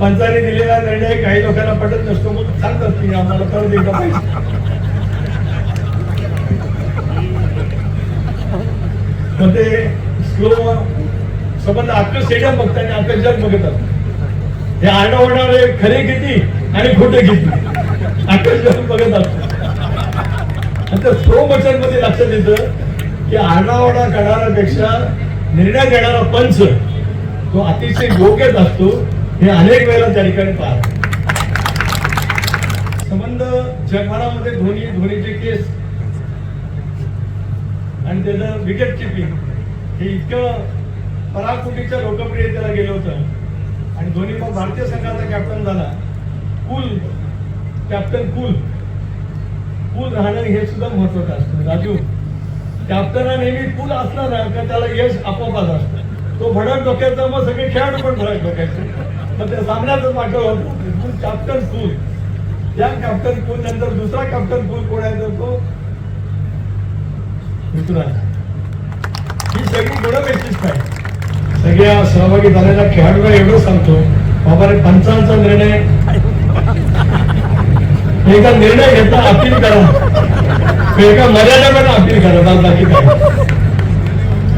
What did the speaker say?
पंचाने दिलेला निर्णय काही लोकांना पटत नसतो, मग सांगतात की आम्हाला परत एकदा पाहिजे. मग ते स्लो संबंध अख्खं स्टेडियम बघतात आणि अख्खं जग बघतात. हे आरडाओरडा खरे किती आणि खोटे किती अख्खं जग बघत असतं. आता स्लो मोशन मध्ये लक्षात येतं की आरडाओरडा करणाऱ्यापेक्षा निर्णय घेणारा पंच तो अतिशय योग्यच असतो. हे अनेक वेळेला त्या ठिकाणी पाहतो. संबंध जगभरामध्ये धोनीचे केस आणि त्याचं विकेट किपिंग हे इतकं पराकुटीच्या लोकप्रियतेला गेलं होतं. आणि धोनी मग भारतीय संघाचा कॅप्टन झाला. कॅप्टन कूल राहणं हे सुद्धा महत्वाचं असतं. राजू, कॅप्टन नेहमी कूल असला ना का त्याला यश आपोआपच असतं. तो भडक डोक्याचा मग सगळे खेळाडू पण भडक डोक्याचे, मग त्या सामन्यातच मागं होतं. कॅप्टन कूल, या कॅप्टन कूल नंतर दुसरा कॅप्टन कूल कोण आहे तर तो ऋतुराज. ही सगळी गुणवैशिष्ट्य आहे. सगळ्या सहभागी झालेल्या खेळाडूंना एवढं सांगतो, बाबा रे पंचांचा निर्णय एका निर्णय घेता अपील करा, एका मर्यादेमध्ये अपील करा, बाकी काय.